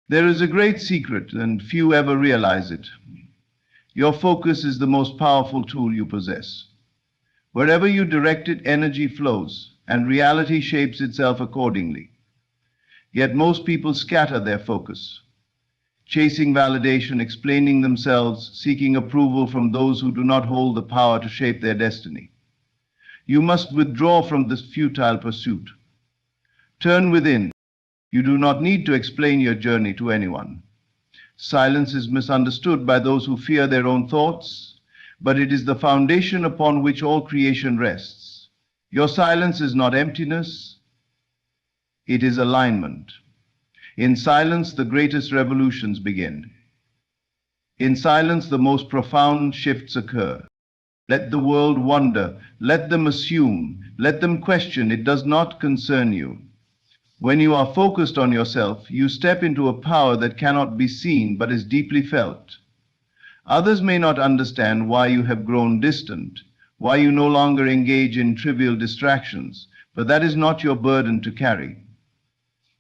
There is a great secret, and few ever realize it. Your focus is the most powerful tool you possess. Wherever you direct it, energy flows, and reality shapes itself accordingly. Yet most people scatter their focus, chasing validation, explaining themselves, seeking approval from those who do not hold the power to shape their destiny. You must withdraw from this futile pursuit. Turn within. You do not need to explain your journey to anyone. Silence is misunderstood by those who fear their own thoughts, but it is the foundation upon which all creation rests. Your silence is not emptiness, it is alignment. In silence, the greatest revolutions begin. In silence, the most profound shifts occur. Let the world wonder, let them assume, let them question, it does not concern you. When you are focused on yourself, you step into a power that cannot be seen but is deeply felt. Others may not understand why you have grown distant, why you no longer engage in trivial distractions, but that is not your burden to carry.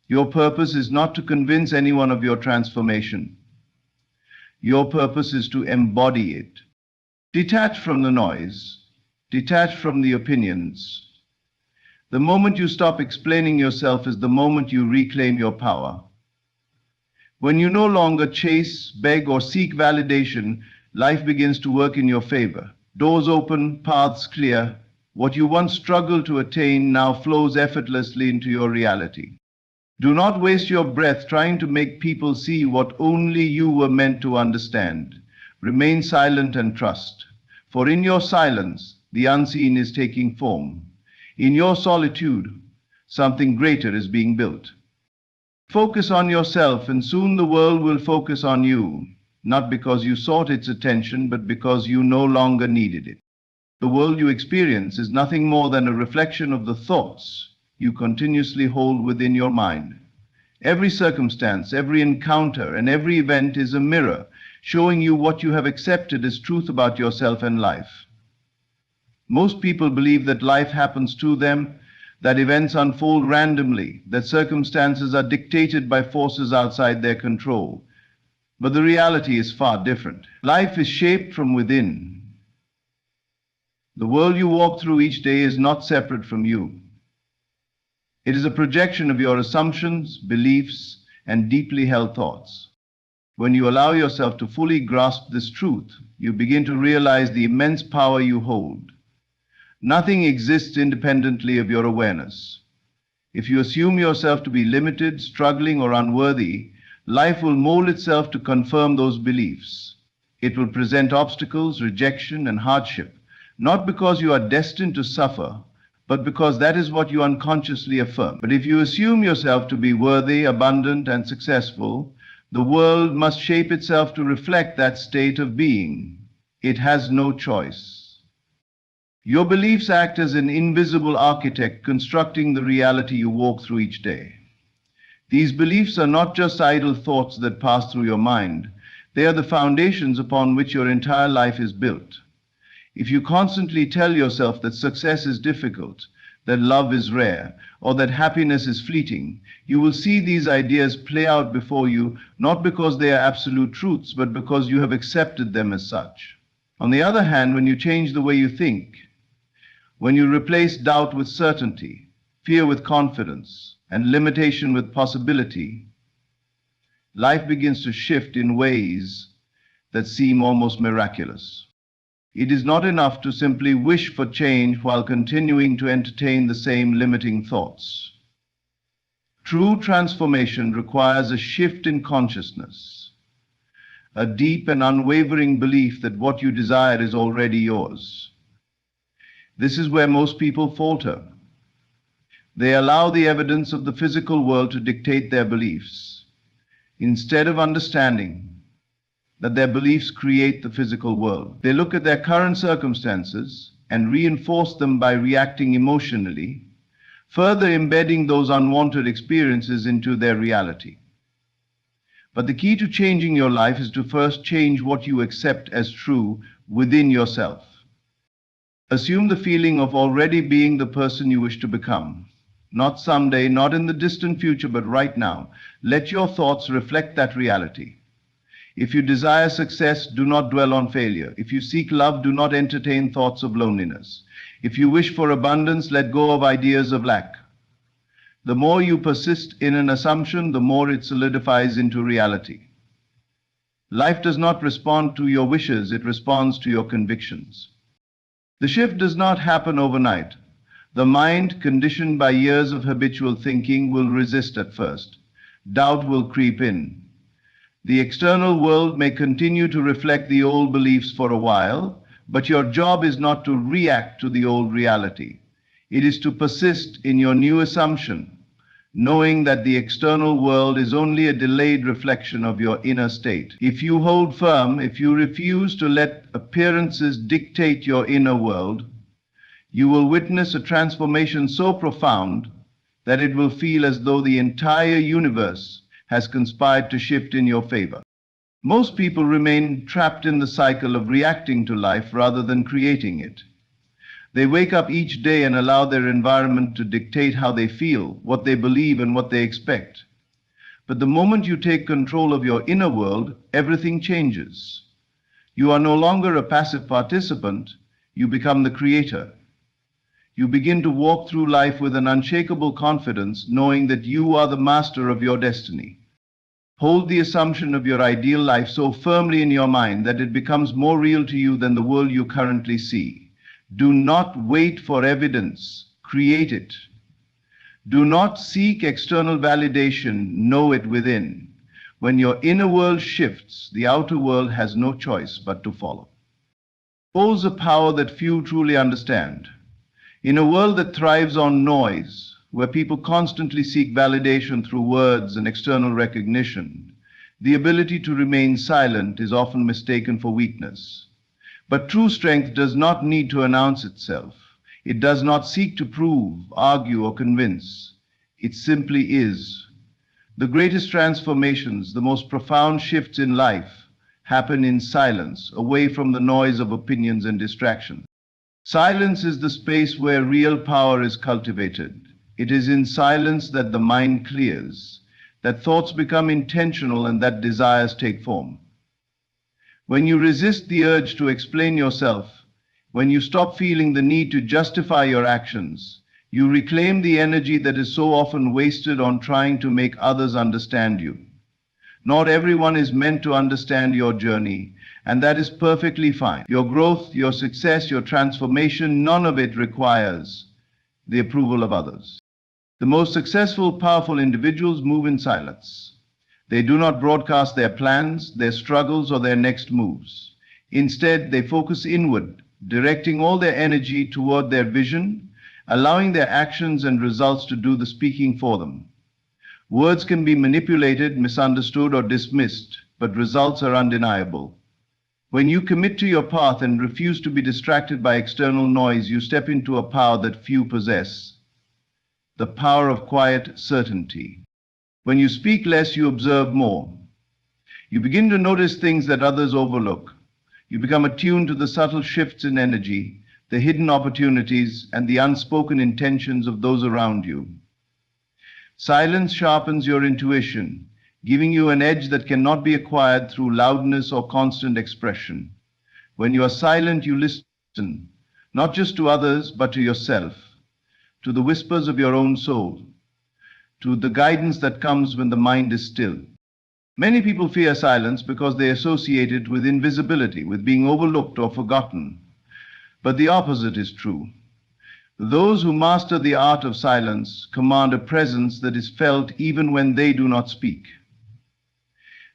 Your purpose is not to convince anyone of your transformation. Your purpose is to embody it. Detach from the noise, detach from the opinions. The moment you stop explaining yourself is the moment you reclaim your power. When you no longer chase, beg, or seek validation, life begins to work in your favor. Doors open, paths clear. What you once struggled to attain now flows effortlessly into your reality. Do not waste your breath trying to make people see what only you were meant to understand. Remain silent and trust, for in your silence, the unseen is taking form. In your solitude, something greater is being built. Focus on yourself, and soon the world will focus on you, not because you sought its attention, but because you no longer needed it. The world you experience is nothing more than a reflection of the thoughts you continuously hold within your mind. Every circumstance, every encounter, and every event is a mirror, showing you what you have accepted as truth about yourself and life. Most people believe that life happens to them, that events unfold randomly, that circumstances are dictated by forces outside their control. But the reality is far different. Life is shaped from within. The world you walk through each day is not separate from you. It is a projection of your assumptions, beliefs, and deeply held thoughts. When you allow yourself to fully grasp this truth, you begin to realize the immense power you hold. Nothing exists independently of your awareness. If you assume yourself to be limited, struggling, or unworthy, life will mold itself to confirm those beliefs. It will present obstacles, rejection, and hardship, not because you are destined to suffer, but because that is what you unconsciously affirm. But if you assume yourself to be worthy, abundant, and successful, the world must shape itself to reflect that state of being. It has no choice. Your beliefs act as an invisible architect constructing the reality you walk through each day. These beliefs are not just idle thoughts that pass through your mind. They are the foundations upon which your entire life is built. If you constantly tell yourself that success is difficult, that love is rare, or that happiness is fleeting, you will see these ideas play out before you, not because they are absolute truths, but because you have accepted them as such. On the other hand, when you change the way you think, when you replace doubt with certainty, fear with confidence, and limitation with possibility, life begins to shift in ways that seem almost miraculous. It is not enough to simply wish for change while continuing to entertain the same limiting thoughts. True transformation requires a shift in consciousness, a deep and unwavering belief that what you desire is already yours. This is where most people falter. They allow the evidence of the physical world to dictate their beliefs, instead of understanding that their beliefs create the physical world. They look at their current circumstances and reinforce them by reacting emotionally, further embedding those unwanted experiences into their reality. But the key to changing your life is to first change what you accept as true within yourself. Assume the feeling of already being the person you wish to become. not someday, not in the distant future, but right now. Let your thoughts reflect that reality. If you desire success, do not dwell on failure. If you seek love, do not entertain thoughts of loneliness. If you wish for abundance, let go of ideas of lack. The more you persist in an assumption, the more it solidifies into reality. Life does not respond to your wishes, it responds to your convictions. The shift does not happen overnight. The mind, conditioned by years of habitual thinking, will resist at first. Doubt will creep in. The external world may continue to reflect the old beliefs for a while, but your job is not to react to the old reality. It is to persist in your new assumption, knowing that the external world is only a delayed reflection of your inner state. If you hold firm, if you refuse to let appearances dictate your inner world, you will witness a transformation so profound that it will feel as though the entire universe has conspired to shift in your favor. Most people remain trapped in the cycle of reacting to life rather than creating it. They wake up each day and allow their environment to dictate how they feel, what they believe, and what they expect. But the moment you take control of your inner world, everything changes. You are no longer a passive participant, you become the creator. You begin to walk through life with an unshakable confidence, knowing that you are the master of your destiny. Hold the assumption of your ideal life so firmly in your mind that it becomes more real to you than the world you currently see. Do not wait for evidence, create it. Do not seek external validation, know it within. When your inner world shifts, the outer world has no choice but to follow. Holds a power that few truly understand. In a world that thrives on noise, where people constantly seek validation through words and external recognition, the ability to remain silent is often mistaken for weakness. But true strength does not need to announce itself. It does not seek to prove, argue, or convince. It simply is. The greatest transformations, the most profound shifts in life, happen in silence, away from the noise of opinions and distractions. Silence is the space where real power is cultivated. It is in silence that the mind clears, that thoughts become intentional, and that desires take form. When you resist the urge to explain yourself, when you stop feeling the need to justify your actions, you reclaim the energy that is so often wasted on trying to make others understand you. Not everyone is meant to understand your journey, and that is perfectly fine. Your growth, your success, your transformation, none of it requires the approval of others. The most successful, powerful individuals move in silence. They do not broadcast their plans, their struggles, or their next moves. Instead, they focus inward, directing all their energy toward their vision, allowing their actions and results to do the speaking for them. Words can be manipulated, misunderstood, or dismissed, but results are undeniable. When you commit to your path and refuse to be distracted by external noise, you step into a power that few possess, the power of quiet certainty. When you speak less, you observe more. You begin to notice things that others overlook. You become attuned to the subtle shifts in energy, the hidden opportunities, and the unspoken intentions of those around you. Silence sharpens your intuition, giving you an edge that cannot be acquired through loudness or constant expression. When you are silent, you listen, not just to others, but to yourself, to the whispers of your own soul, to the guidance that comes when the mind is still. Many people fear silence because they associate it with invisibility, with being overlooked or forgotten. But the opposite is true. Those who master the art of silence command a presence that is felt even when they do not speak.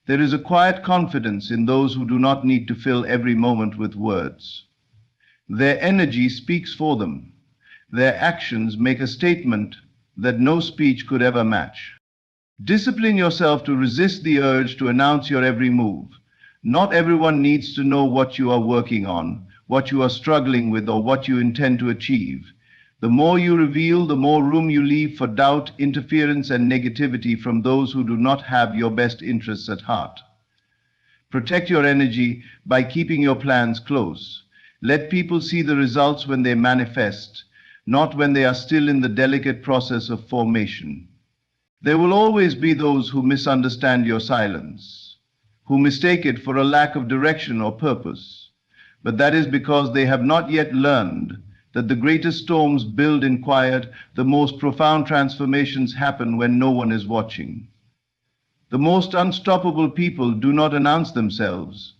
There is a quiet confidence in those who do not need to fill every moment with words. Their energy speaks for them. Their actions make a statement that no speech could ever match. Discipline yourself to resist the urge to announce your every move. Not everyone needs to know what you are working on, what you are struggling with, or what you intend to achieve. The more you reveal, the more room you leave for doubt, interference, and negativity from those who do not have your best interests at heart. Protect your energy by keeping your plans close. Let people see the results when they manifest, not when they are still in the delicate process of formation. There will always be those who misunderstand your silence, who mistake it for a lack of direction or purpose, but that is because they have not yet learned that the greatest storms build in quiet, the most profound transformations happen when no one is watching. The most unstoppable people do not announce themselves.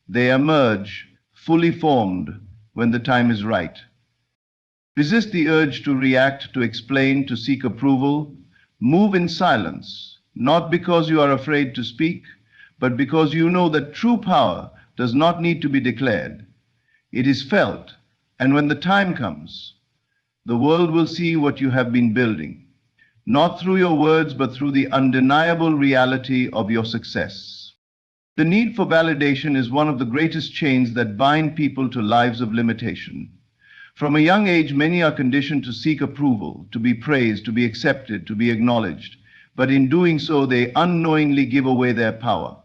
They emerge, fully formed, when the time is right. Resist the urge to react, to explain, to seek approval. Move in silence, not because you are afraid to speak, but because you know that true power does not need to be declared. It is felt, and when the time comes, the world will see what you have been building, not through your words, but through the undeniable reality of your success. The need for validation is one of the greatest chains that bind people to lives of limitation. From a young age, many are conditioned to seek approval, to be praised, to be accepted, to be acknowledged, but in doing so, they unknowingly give away their power.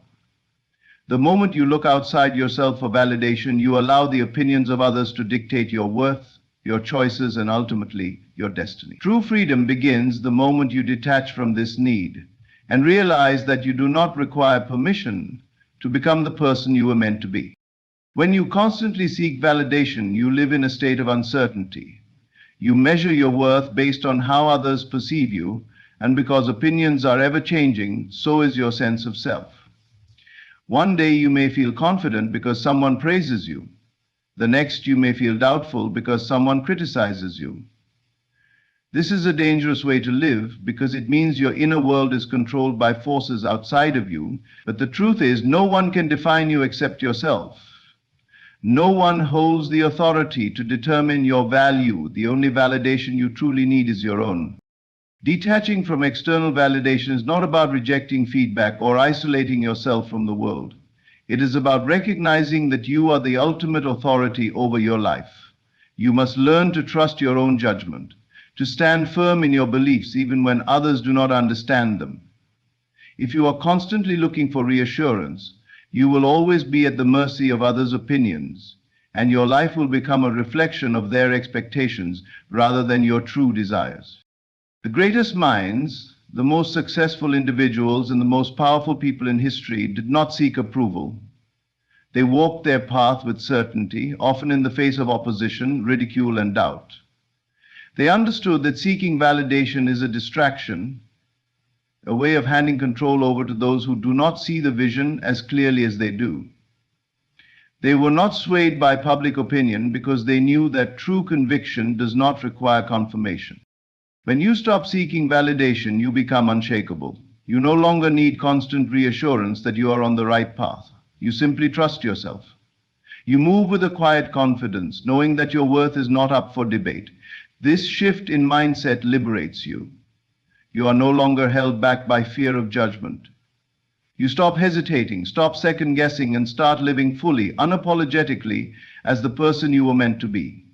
The moment you look outside yourself for validation, you allow the opinions of others to dictate your worth, your choices, and ultimately your destiny. True freedom begins the moment you detach from this need and realize that you do not require permission to become the person you were meant to be. When you constantly seek validation, you live in a state of uncertainty. You measure your worth based on how others perceive you, and because opinions are ever changing, so is your sense of self. One day you may feel confident because someone praises you. The next you may feel doubtful because someone criticizes you. This is a dangerous way to live because it means your inner world is controlled by forces outside of you, but the truth is no one can define you except yourself. No one holds the authority to determine your value. The only validation you truly need is your own. Detaching from external validation is not about rejecting feedback or isolating yourself from the world. It is about recognizing that you are the ultimate authority over your life. You must learn to trust your own judgment, to stand firm in your beliefs even when others do not understand them. If you are constantly looking for reassurance, you will always be at the mercy of others' opinions, and your life will become a reflection of their expectations rather than your true desires. The greatest minds, the most successful individuals, and the most powerful people in history did not seek approval. They walked their path with certainty, often in the face of opposition, ridicule, and doubt. They understood that seeking validation is a distraction, a way of handing control over to those who do not see the vision as clearly as they do. They were not swayed by public opinion because they knew that true conviction does not require confirmation. When you stop seeking validation, you become unshakable. You no longer need constant reassurance that you are on the right path. You simply trust yourself. You move with a quiet confidence, knowing that your worth is not up for debate. This shift in mindset liberates you. You are no longer held back by fear of judgment. You stop hesitating, stop second-guessing, and start living fully, unapologetically, as the person you were meant to be.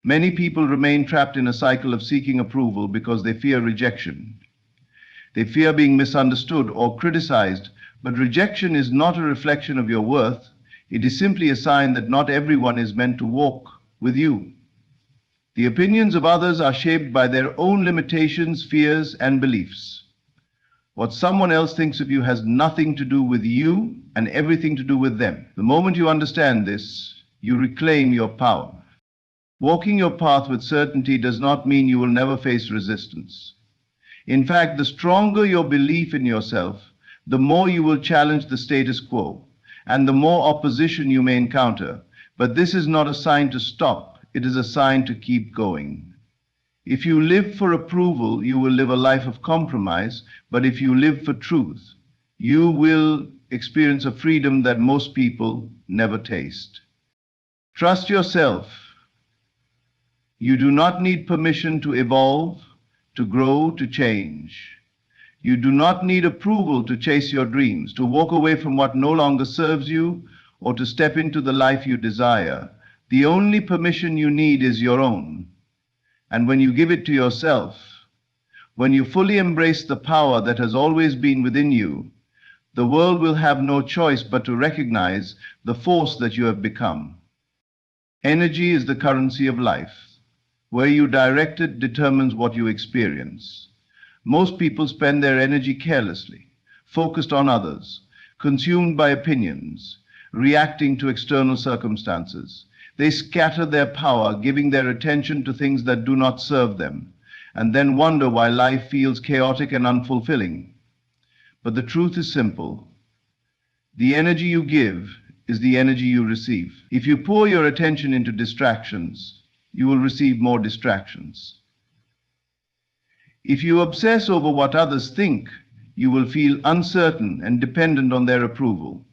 Many people remain trapped in a cycle of seeking approval because they fear rejection. They fear being misunderstood or criticized, but rejection is not a reflection of your worth. It is simply a sign that not everyone is meant to walk with you. The opinions of others are shaped by their own limitations, fears, and beliefs. What someone else thinks of you has nothing to do with you and everything to do with them. The moment you understand this, you reclaim your power. Walking your path with certainty does not mean you will never face resistance. In fact, the stronger your belief in yourself, the more you will challenge the status quo, and the more opposition you may encounter. But this is not a sign to stop. It is a sign to keep going. If you live for approval, you will live a life of compromise, but if you live for truth, you will experience a freedom that most people never taste. Trust yourself. You do not need permission to evolve, to grow, to change. You do not need approval to chase your dreams, to walk away from what no longer serves you, or to step into the life you desire. The only permission you need is your own. And when you give it to yourself, when you fully embrace the power that has always been within you, the world will have no choice but to recognize the force that you have become. Energy is the currency of life. Where you direct it determines what you experience. Most people spend their energy carelessly, focused on others, consumed by opinions, reacting to external circumstances. They scatter their power, giving their attention to things that do not serve them, and then wonder why life feels chaotic and unfulfilling. But the truth is simple. The energy you give is the energy you receive. If you pour your attention into distractions, you will receive more distractions. If you obsess over what others think, you will feel uncertain and dependent on their approval.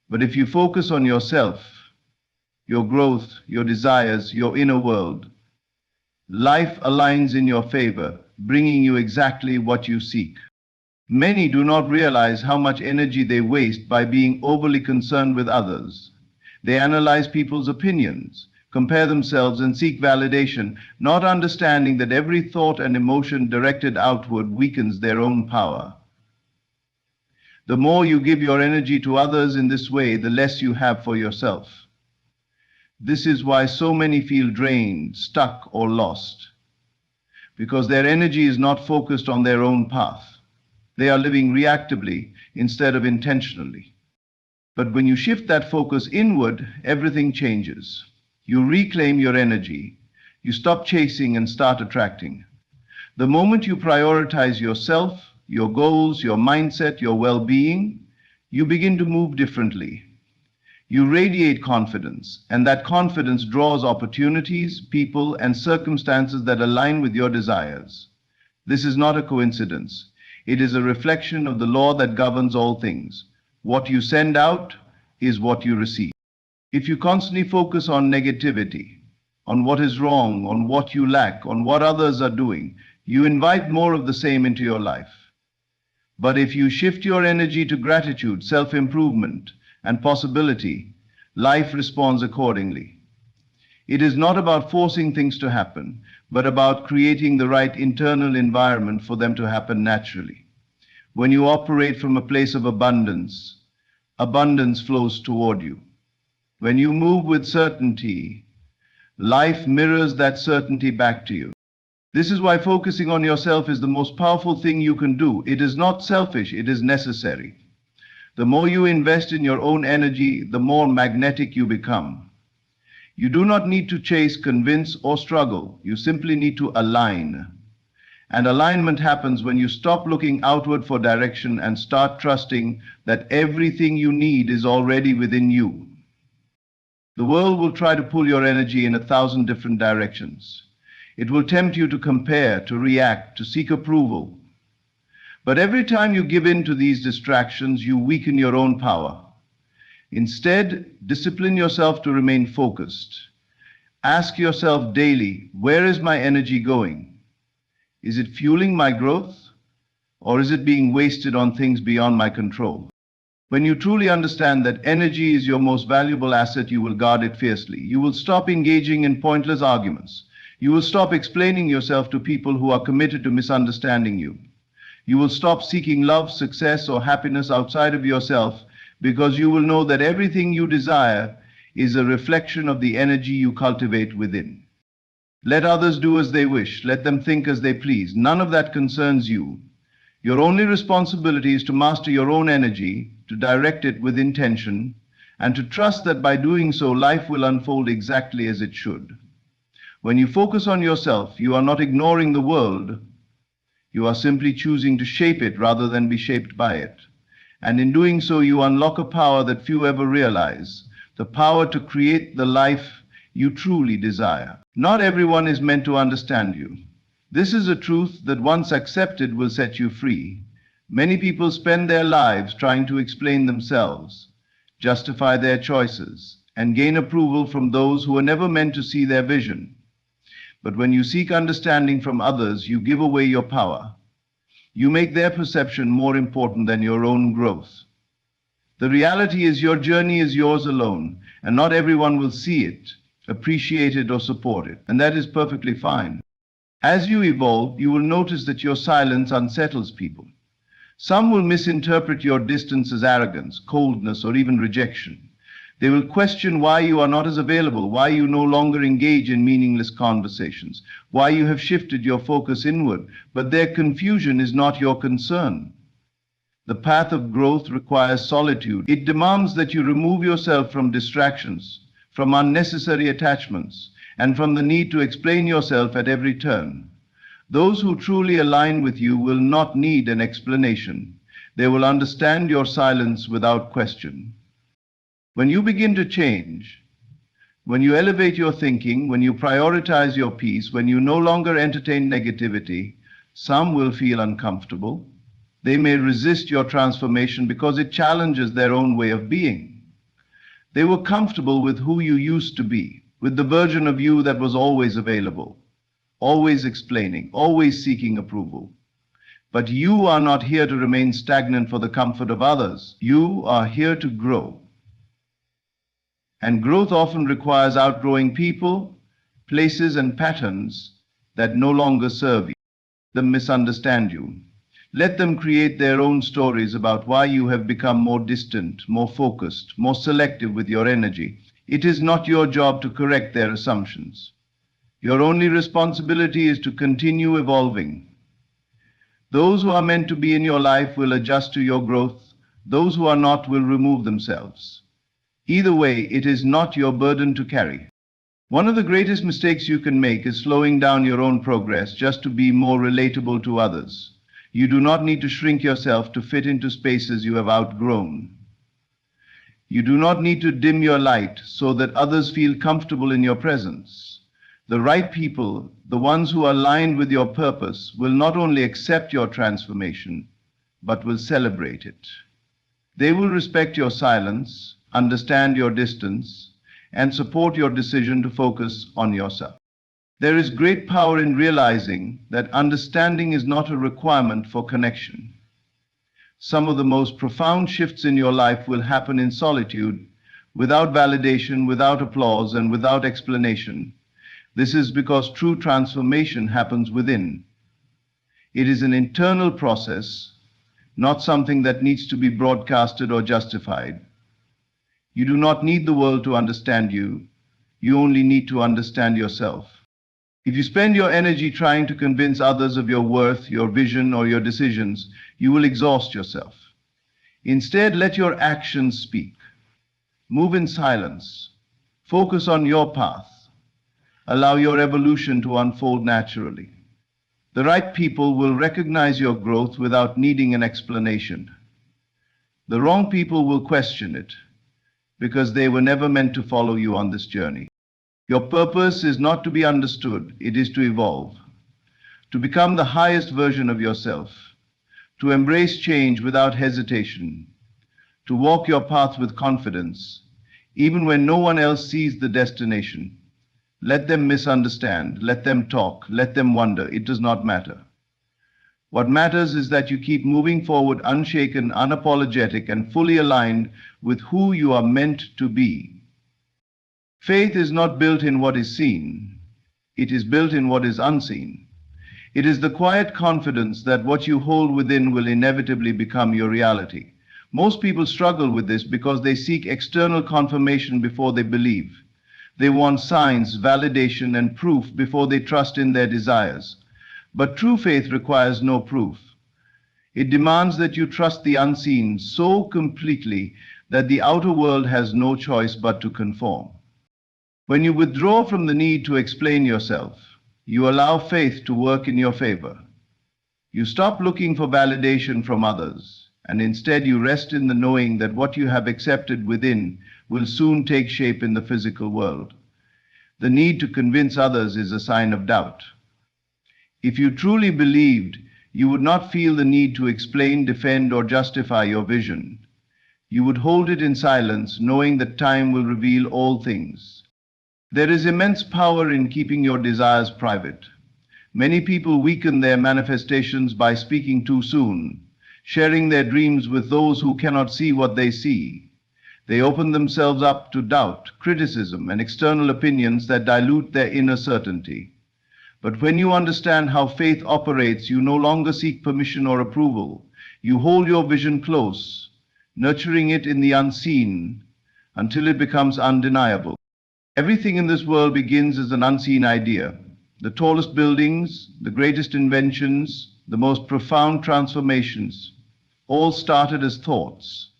But if you focus on yourself, your growth, your desires, your inner world, life aligns in your favor, bringing you exactly what you seek. Many do not realize how much energy they waste by being overly concerned with others. They analyze people's opinions, compare themselves, and seek validation, not understanding that every thought and emotion directed outward weakens their own power. The more you give your energy to others in this way, the less you have for yourself. This is why so many feel drained, stuck, or lost, because their energy is not focused on their own path. They are living reactively instead of intentionally. But when you shift that focus inward, everything changes. You reclaim your energy. You stop chasing and start attracting. The moment you prioritize yourself, your goals, your mindset, your well-being, you begin to move differently. You radiate confidence, and that confidence draws opportunities, people, and circumstances that align with your desires. This is not a coincidence. It is a reflection of the law that governs all things. What you send out is what you receive. If you constantly focus on negativity, on what is wrong, on what you lack, on what others are doing, you invite more of the same into your life. But if you shift your energy to gratitude, self-improvement, and possibility, life responds accordingly. It is not about forcing things to happen, but about creating the right internal environment for them to happen naturally. When you operate from a place of abundance, abundance flows toward you. When you move with certainty, life mirrors that certainty back to you. This is why focusing on yourself is the most powerful thing you can do. It is not selfish, it is necessary. The more you invest in your own energy, the more magnetic you become. You do not need to chase, convince, or struggle. You simply need to align. And alignment happens when you stop looking outward for direction and start trusting that everything you need is already within you. The world will try to pull your energy in 1,000 different directions. It will tempt you to compare, to react, to seek approval. But every time you give in to these distractions, you weaken your own power. Instead, discipline yourself to remain focused. Ask yourself daily, where is my energy going? Is it fueling my growth, or is it being wasted on things beyond my control? When you truly understand that energy is your most valuable asset, you will guard it fiercely. You will stop engaging in pointless arguments. You will stop explaining yourself to people who are committed to misunderstanding you. You will stop seeking love, success, or happiness outside of yourself, because you will know that everything you desire is a reflection of the energy you cultivate within. Let others do as they wish. Let them think as they please. None of that concerns you. Your only responsibility is to master your own energy, to direct it with intention, and to trust that by doing so, life will unfold exactly as it should. When you focus on yourself, you are not ignoring the world. You are simply choosing to shape it rather than be shaped by it. And in doing so, you unlock a power that few ever realize, the power to create the life you truly desire. Not everyone is meant to understand you. This is a truth that once accepted will set you free. Many people spend their lives trying to explain themselves, justify their choices, and gain approval from those who were never meant to see their vision. But when you seek understanding from others, you give away your power. You make their perception more important than your own growth. The reality is your journey is yours alone, and not everyone will see it, appreciate it, or support it, and that is perfectly fine. As you evolve, you will notice that your silence unsettles people. Some will misinterpret your distance as arrogance, coldness, or even rejection. They will question why you are not as available, why you no longer engage in meaningless conversations, why you have shifted your focus inward, but their confusion is not your concern. The path of growth requires solitude. It demands that you remove yourself from distractions, from unnecessary attachments, and from the need to explain yourself at every turn. Those who truly align with you will not need an explanation. They will understand your silence without question. When you begin to change, when you elevate your thinking, when you prioritize your peace, when you no longer entertain negativity, some will feel uncomfortable. They may resist your transformation because it challenges their own way of being. They were comfortable with who you used to be, with the version of you that was always available, always explaining, always seeking approval. But you are not here to remain stagnant for the comfort of others. You are here to grow. And growth often requires outgrowing people, places, and patterns that no longer serve you. Let them misunderstand you. Let them create their own stories about why you have become more distant, more focused, more selective with your energy. It is not your job to correct their assumptions. Your only responsibility is to continue evolving. Those who are meant to be in your life will adjust to your growth. Those who are not will remove themselves. Either way, it is not your burden to carry. One of the greatest mistakes you can make is slowing down your own progress just to be more relatable to others. You do not need to shrink yourself to fit into spaces you have outgrown. You do not need to dim your light so that others feel comfortable in your presence. The right people, the ones who are aligned with your purpose, will not only accept your transformation, but will celebrate it. They will respect your silence, understand your distance, and support your decision to focus on yourself. There is great power in realizing that understanding is not a requirement for connection. Some of the most profound shifts in your life will happen in solitude, without validation, without applause, and without explanation. This is because true transformation happens within. It is an internal process, not something that needs to be broadcasted or justified. You do not need the world to understand you. You only need to understand yourself. If you spend your energy trying to convince others of your worth, your vision, or your decisions, you will exhaust yourself. Instead, let your actions speak. Move in silence. Focus on your path. Allow your evolution to unfold naturally. The right people will recognize your growth without needing an explanation. The wrong people will question it, because they were never meant to follow you on this journey. Your purpose is not to be understood, it is to evolve, to become the highest version of yourself, to embrace change without hesitation, to walk your path with confidence, even when no one else sees the destination. Let them misunderstand, let them talk, let them wonder, it does not matter. What matters is that you keep moving forward unshaken, unapologetic, and fully aligned with who you are meant to be. Faith is not built in what is seen. It is built in what is unseen. It is the quiet confidence that what you hold within will inevitably become your reality. Most people struggle with this because they seek external confirmation before they believe. They want signs, validation, and proof before they trust in their desires. But true faith requires no proof. It demands that you trust the unseen so completely that the outer world has no choice but to conform. When you withdraw from the need to explain yourself, you allow faith to work in your favor. You stop looking for validation from others, and instead you rest in the knowing that what you have accepted within will soon take shape in the physical world. The need to convince others is a sign of doubt. If you truly believed, you would not feel the need to explain, defend, or justify your vision. You would hold it in silence, knowing that time will reveal all things. There is immense power in keeping your desires private. Many people weaken their manifestations by speaking too soon, sharing their dreams with those who cannot see what they see. They open themselves up to doubt, criticism, and external opinions that dilute their inner certainty. But when you understand how faith operates, you no longer seek permission or approval. You hold your vision close, nurturing it in the unseen, until it becomes undeniable. Everything in this world begins as an unseen idea. The tallest buildings, the greatest inventions, the most profound transformations, all started as thoughts.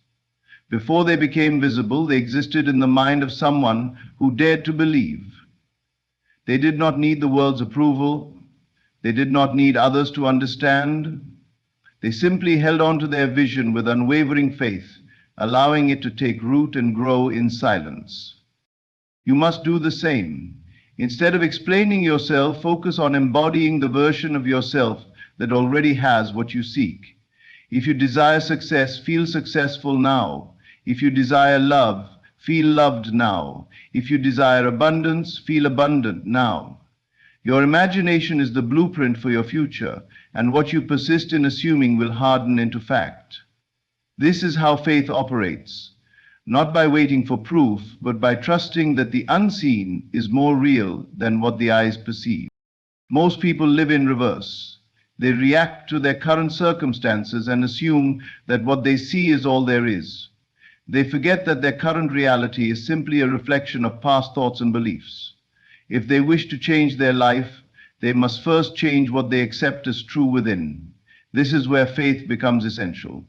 Before they became visible, they existed in the mind of someone who dared to believe. They did not need the world's approval. They did not need others to understand. They simply held on to their vision with unwavering faith, allowing it to take root and grow in silence. You must do the same. Instead of explaining yourself, focus on embodying the version of yourself that already has what you seek. If you desire success, feel successful now. If you desire love, feel loved now. If you desire abundance, feel abundant now. Your imagination is the blueprint for your future, and what you persist in assuming will harden into fact. This is how faith operates, not by waiting for proof, but by trusting that the unseen is more real than what the eyes perceive. Most people live in reverse. They react to their current circumstances and assume that what they see is all there is. They forget that their current reality is simply a reflection of past thoughts and beliefs. If they wish to change their life, they must first change what they accept as true within. This is where faith becomes essential.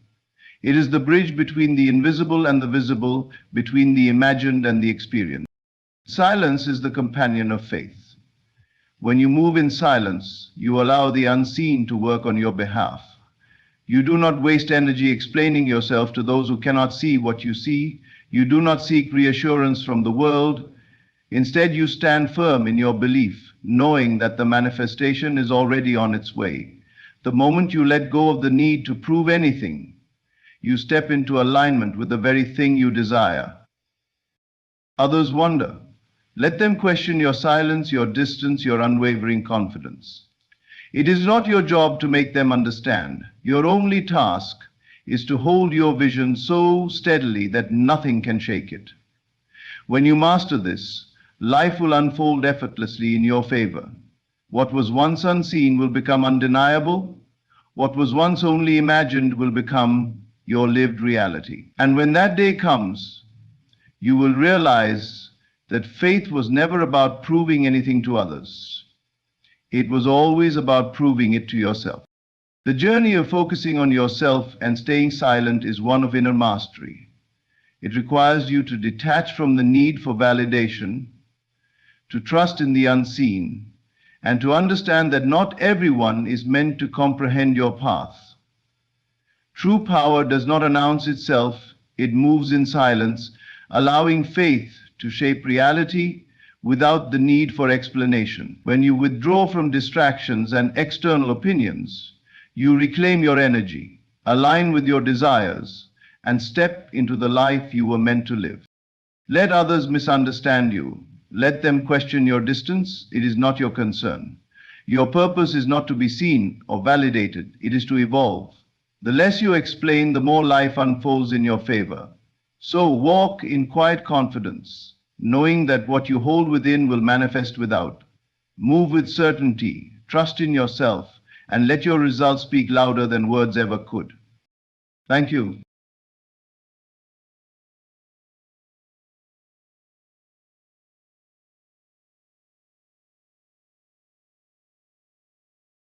It is the bridge between the invisible and the visible, between the imagined and the experienced. Silence is the companion of faith. When you move in silence, you allow the unseen to work on your behalf. You do not waste energy explaining yourself to those who cannot see what you see. You do not seek reassurance from the world. Instead, you stand firm in your belief, knowing that the manifestation is already on its way. The moment you let go of the need to prove anything, you step into alignment with the very thing you desire. Others wonder. Let them question your silence, your distance, your unwavering confidence. It is not your job to make them understand. Your only task is to hold your vision so steadily that nothing can shake it. When you master this, life will unfold effortlessly in your favor. What was once unseen will become undeniable. What was once only imagined will become your lived reality. And when that day comes, you will realize that faith was never about proving anything to others. It was always about proving it to yourself. The journey of focusing on yourself and staying silent is one of inner mastery. It requires you to detach from the need for validation, to trust in the unseen, and to understand that not everyone is meant to comprehend your path. True power does not announce itself, it moves in silence, allowing faith to shape reality without the need for explanation. When you withdraw from distractions and external opinions, you reclaim your energy, align with your desires, and step into the life you were meant to live. Let others misunderstand you. Let them question your distance. It is not your concern. Your purpose is not to be seen or validated. It is to evolve. The less you explain, the more life unfolds in your favor. So walk in quiet confidence, knowing that what you hold within will manifest without. Move with certainty, trust in yourself, and let your results speak louder than words ever could. Thank you.